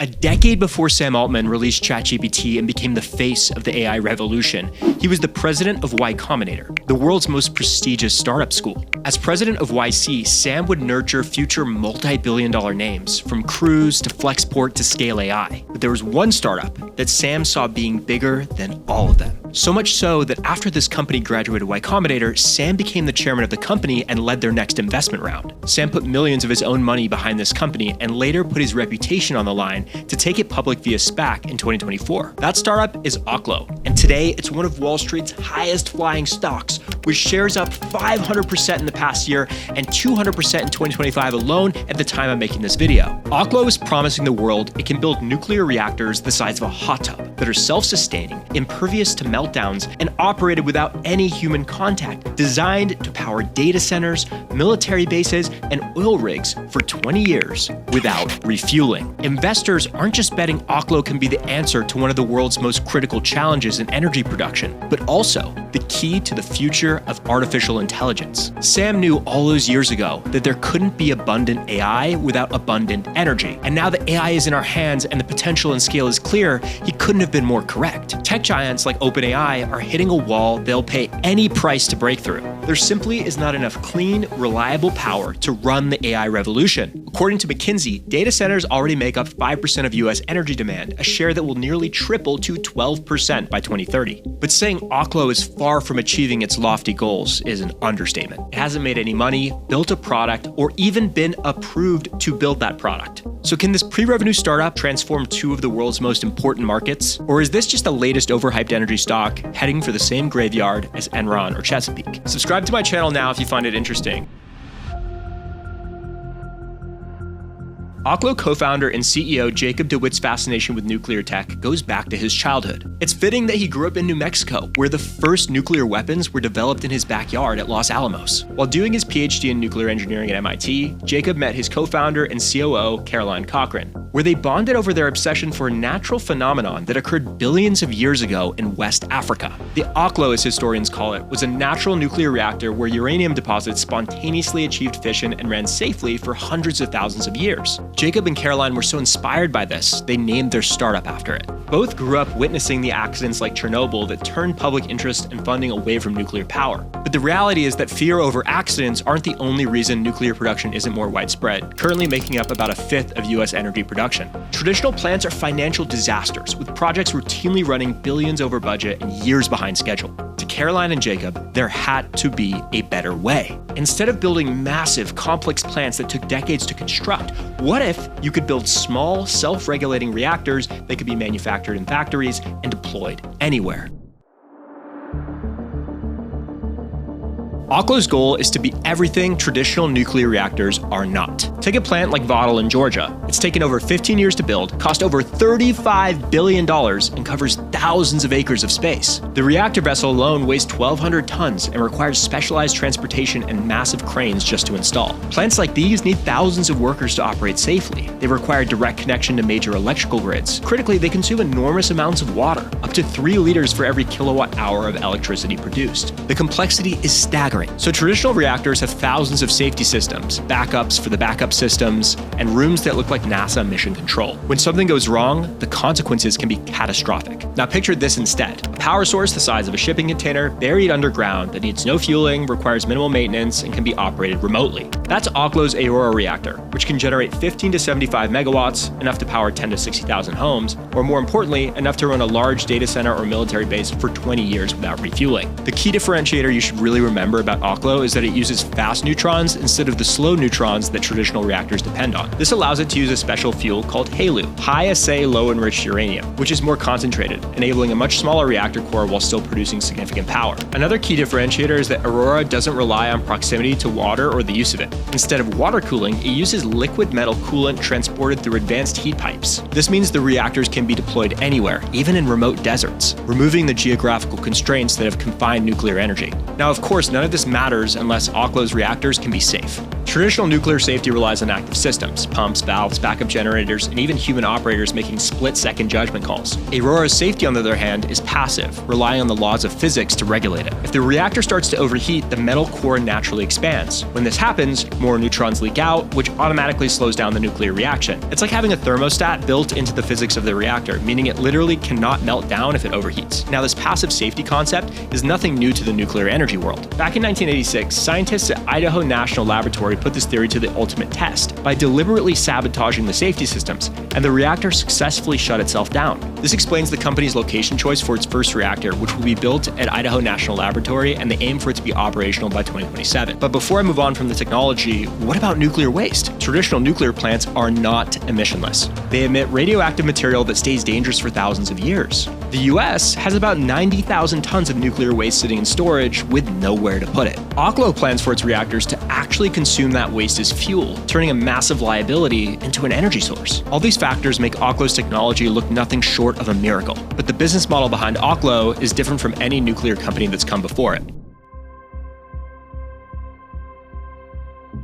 A decade before Sam Altman released ChatGPT and became the face of the AI revolution, he was the president of Y Combinator, the world's most prestigious startup school. As president of YC, Sam would nurture future multi-billion-dollar names, from Cruise to Flexport to Scale AI. But there was one startup that Sam saw being bigger than all of them. So much so that after this company graduated Y Combinator, Sam became the chairman of the company and led their next investment round. Sam put millions of his own money behind this company and later put his reputation on the line to take it public via SPAC in 2024. That startup is Oklo, and today it's one of Wall Street's highest flying stocks, with shares up 500% in the past year and 200% in 2025 alone at the time I'm making this video. Oklo is promising the world it can build nuclear reactors the size of a hot tub that are self-sustaining, impervious to meltdowns, and operated without any human contact, designed to power data centers, military bases, and oil rigs for 20 years without refueling. Investors aren't just betting Oklo can be the answer to one of the world's most critical challenges in energy production, but also the key to the future of artificial intelligence. Sam knew all those years ago that there couldn't be abundant AI without abundant energy. And now that AI is in our hands and the potential and scale is clear, he couldn't have been more correct. Tech giants like OpenAI are hitting a wall they'll pay any price to break through. There simply is not enough clean, reliable power to run the AI revolution. According to McKinsey, data centers already make up 5% of US energy demand, a share that will nearly triple to 12% by 2030. But saying Oklo is far from achieving its lofty goals is an understatement. It hasn't made any money, built a product, or even been approved to build that product. So can this pre-revenue startup transform two of the world's most important markets? Or is this just the latest overhyped energy stock heading for the same graveyard as Enron or Chesapeake? Subscribe to my channel now if you find it interesting. Oklo co-founder and CEO Jacob DeWitt's fascination with nuclear tech goes back to his childhood. It's fitting that he grew up in New Mexico, where the first nuclear weapons were developed in his backyard at Los Alamos. While doing his PhD in nuclear engineering at MIT, Jacob met his co-founder and COO, Caroline Cochrane, where they bonded over their obsession for a natural phenomenon that occurred billions of years ago in West Africa. The Oklo, as historians call it, was a natural nuclear reactor where uranium deposits spontaneously achieved fission and ran safely for hundreds of thousands of years. Jacob and Caroline were so inspired by this, they named their startup after it. Both grew up witnessing the accidents like Chernobyl that turned public interest and funding away from nuclear power. But the reality is that fear over accidents aren't the only reason nuclear production isn't more widespread, currently making up about a fifth of US energy production. Traditional plants are financial disasters, with projects routinely running billions over budget and years behind schedule. To Caroline and Jacob, there had to be a better way. Instead of building massive, complex plants that took decades to construct, what if you could build small, self-regulating reactors that could be manufactured in factories and deployed anywhere? Oklo's goal is to be everything traditional nuclear reactors are not. Take a plant like Vottle in Georgia. It's taken over 15 years to build, cost over $35 billion, and covers thousands of acres of space. The reactor vessel alone weighs 1,200 tons and requires specialized transportation and massive cranes just to install. Plants like these need thousands of workers to operate safely. They require direct connection to major electrical grids. Critically, they consume enormous amounts of water, up to 3 liters for every kilowatt hour of electricity produced. The complexity is staggering. So traditional reactors have thousands of safety systems, backups for the backup systems, and rooms that look like NASA mission control. When something goes wrong, the consequences can be catastrophic. Now picture this instead. A power source the size of a shipping container buried underground that needs no fueling, requires minimal maintenance, and can be operated remotely. That's Oklo's Aurora reactor, which can generate 15 to 75 megawatts, enough to power 10 to 60,000 homes, or more importantly, enough to run a large data center or military base for 20 years without refueling. The key differentiator you should really remember about Oklo is that it uses fast neutrons instead of the slow neutrons that traditional reactors depend on. This allows it to use a special fuel called HALEU, high assay low enriched uranium, which is more concentrated, enabling a much smaller reactor core while still producing significant power. Another key differentiator is that Aurora doesn't rely on proximity to water or the use of it. Instead of water cooling, it uses liquid metal coolant transported through advanced heat pipes. This means the reactors can be deployed anywhere, even in remote deserts, removing the geographical constraints that have confined nuclear energy. Now, of course, none of this matters unless Oklo's reactors can be safe. Traditional nuclear safety relies on active systems, pumps, valves, backup generators, and even human operators making split-second judgment calls. Aurora's safety, on the other hand, is passive, relying on the laws of physics to regulate it. If the reactor starts to overheat, the metal core naturally expands. When this happens, more neutrons leak out, which automatically slows down the nuclear reaction. It's like having a thermostat built into the physics of the reactor, meaning it literally cannot melt down if it overheats. Now, this passive safety concept is nothing new to the nuclear energy world. Back in 1986, scientists at Idaho National Laboratory put this theory to the ultimate test by deliberately sabotaging the safety systems, and the reactor successfully shut itself down. This explains the company's location choice for its first reactor, which will be built at Idaho National Laboratory, and they aim for it to be operational by 2027. But before I move on from the technology, what about nuclear waste? Traditional nuclear plants are not emissionless. They emit radioactive material that stays dangerous for thousands of years. The US has about 90,000 tons of nuclear waste sitting in storage with nowhere to put it. Oklo plans for its reactors to actually consume that waste as fuel, turning a massive liability into an energy source. All these factors make Oklo's technology look nothing short of a miracle. But the business model behind Oklo is different from any nuclear company that's come before it.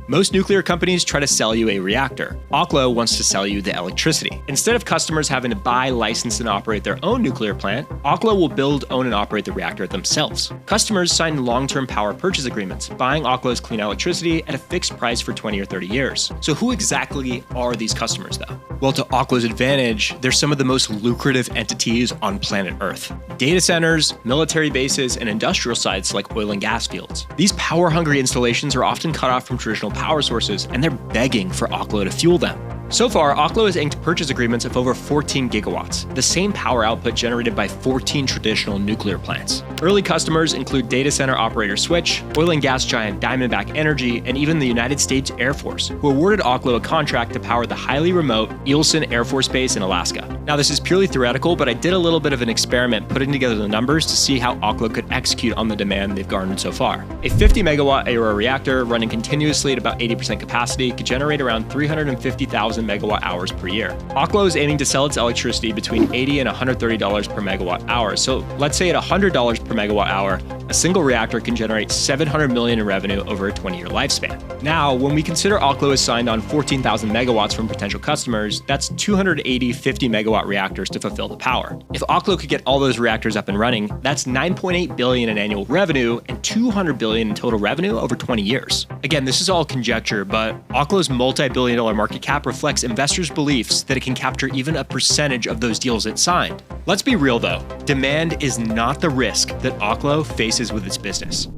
Most nuclear companies try to sell you a reactor. Oklo wants to sell you the electricity. Instead of customers having to buy, license, and operate their own nuclear plant, Oklo will build, own, and operate the reactor themselves. Customers sign long-term power purchase agreements, buying Oklo's clean electricity at a fixed price for 20 or 30 years. So who exactly are these customers, though? Well, to Oklo's advantage, they're some of the most lucrative entities on planet Earth. Data centers, military bases, and industrial sites like oil and gas fields. These power-hungry installations are often cut off from traditional power sources, and they're begging for Oklo to fuel them. So far, Oklo has inked purchase agreements of over 14 gigawatts, the same power output generated by 14 traditional nuclear plants. Early customers include data center operator Switch, oil and gas giant Diamondback Energy, and even the United States Air Force, who awarded Oklo a contract to power the highly remote Eielson Air Force Base in Alaska. Now, this is purely theoretical, but I did a little bit of an experiment putting together the numbers to see how Oklo could execute on the demand they've garnered so far. A 50 megawatt Aurora reactor running continuously at about 80% capacity could generate around 350,000 megawatt hours per year. Oklo is aiming to sell its electricity between $80 and $130 per megawatt hour. So let's say at $100 per megawatt hour, a single reactor can generate $700 million in revenue over a 20-year lifespan. Now, when we consider Oklo has signed on 14,000 megawatts from potential customers, that's 280 50 megawatt reactors to fulfill the power. If Oklo could get all those reactors up and running, that's $9.8 billion in annual revenue and $200 billion in total revenue over 20 years. Again, this is all conjecture, but Oklo's multi-billion-dollar market cap reflects investors' beliefs that it can capture even a percentage of those deals it signed. Let's be real though, demand is not the risk that Oklo faces with its business.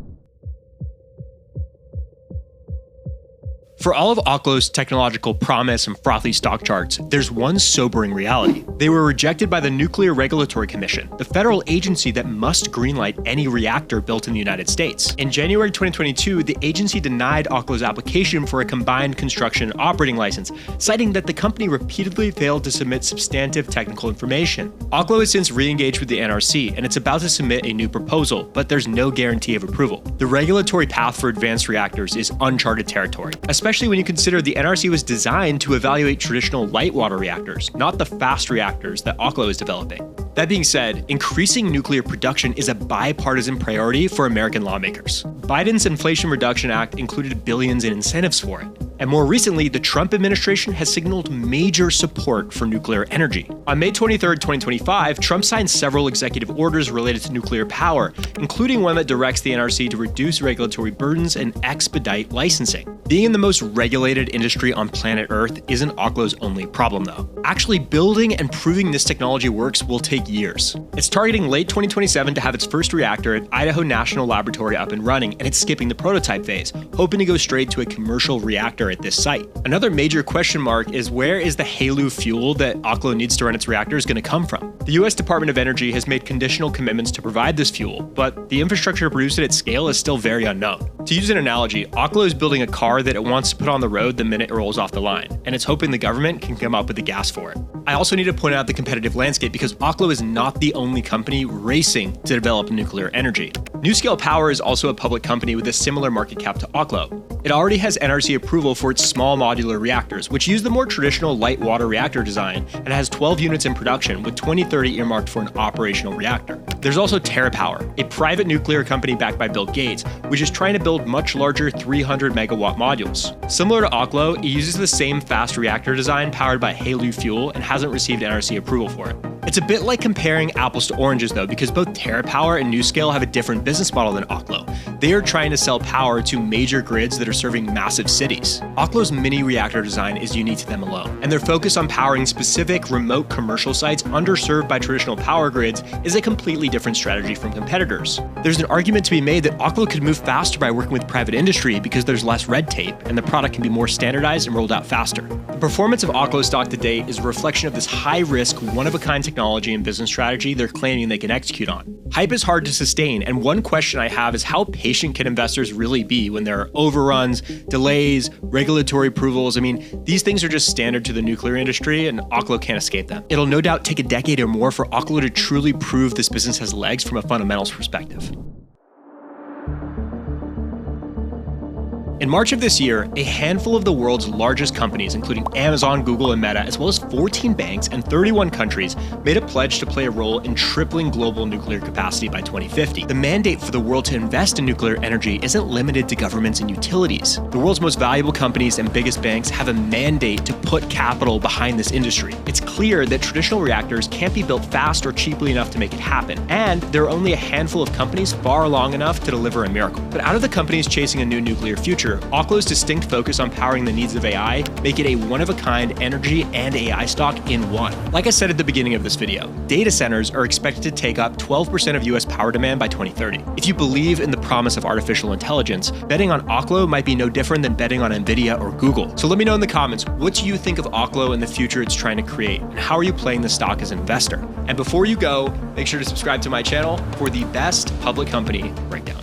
For all of Oklo's technological promise and frothy stock charts, there's one sobering reality. They were rejected by the Nuclear Regulatory Commission, the federal agency that must greenlight any reactor built in the United States. In January 2022, the agency denied Oklo's application for a combined construction and operating license, citing that the company repeatedly failed to submit substantive technical information. Oklo has since re-engaged with the NRC, and it's about to submit a new proposal, but there's no guarantee of approval. The regulatory path for advanced reactors is uncharted territory, especially when you consider the NRC was designed to evaluate traditional light water reactors, not the fast reactors that Oklo is developing. That being said, increasing nuclear production is a bipartisan priority for American lawmakers. Biden's Inflation Reduction Act included billions in incentives for it. And more recently, the Trump administration has signaled major support for nuclear energy. On May 23, 2025, Trump signed several executive orders related to nuclear power, including one that directs the NRC to reduce regulatory burdens and expedite licensing. Being in the most regulated industry on planet Earth isn't Oklo's only problem, though. Actually building and proving this technology works will take years. It's targeting late 2027 to have its first reactor at Idaho National Laboratory up and running, and it's skipping the prototype phase, hoping to go straight to a commercial reactor at this site. Another major question mark is where is the HALEU fuel that Oklo needs to run its reactors going to come from? The US Department of Energy has made conditional commitments to provide this fuel, but the infrastructure to produce it at scale is still very unknown. To use an analogy, Oklo is building a car that it wants to put on the road the minute it rolls off the line, and it's hoping the government can come up with the gas for it. I also need to point out the competitive landscape because Oklo is not the only company racing to develop nuclear energy. NuScale Power is also a public company with a similar market cap to Oklo. It already has NRC approval for its small modular reactors, which use the more traditional light water reactor design, and has 12 units in production with 2030 earmarked for an operational reactor. There's also TerraPower, a private nuclear company backed by Bill Gates, which is trying to build build much larger 300 megawatt modules. Similar to Oklo, it uses the same fast reactor design powered by HALEU fuel and hasn't received NRC approval for it. It's a bit like comparing apples to oranges though, because both TerraPower and NuScale have a different business model than Oklo. They are trying to sell power to major grids that are serving massive cities. Oklo's mini reactor design is unique to them alone, and their focus on powering specific remote commercial sites underserved by traditional power grids is a completely different strategy from competitors. There's an argument to be made that Oklo could move faster by working with private industry because there's less red tape and the product can be more standardized and rolled out faster. The performance of Oklo stock to date is a reflection of this high-risk, one-of-a-kind technology and business strategy they're claiming they can execute on. Hype is hard to sustain, and one question I have is how patient can investors really be when there are overruns, delays, regulatory approvals? I mean, these things are just standard to the nuclear industry, and Oklo can't escape them. It'll no doubt take a decade or more for Oklo to truly prove this business has legs from a fundamentals perspective. In March of this year, a handful of the world's largest companies, including Amazon, Google, and Meta, as well as 14 banks and 31 countries, made a pledge to play a role in tripling global nuclear capacity by 2050. The mandate for the world to invest in nuclear energy isn't limited to governments and utilities. The world's most valuable companies and biggest banks have a mandate to put capital behind this industry. It's clear that traditional reactors can't be built fast or cheaply enough to make it happen, and there are only a handful of companies far along enough to deliver a miracle. But out of the companies chasing a new nuclear future, Oklo's distinct focus on powering the needs of AI make it a one-of-a-kind energy and AI stock in one. Like I said at the beginning of this video, data centers are expected to take up 12% of US power demand by 2030. If you believe in the promise of artificial intelligence, betting on Oklo might be no different than betting on Nvidia or Google. So let me know in the comments, what do you think of Oklo and the future it's trying to create, and how are you playing the stock as an investor? And before you go, make sure to subscribe to my channel for the best public company breakdown.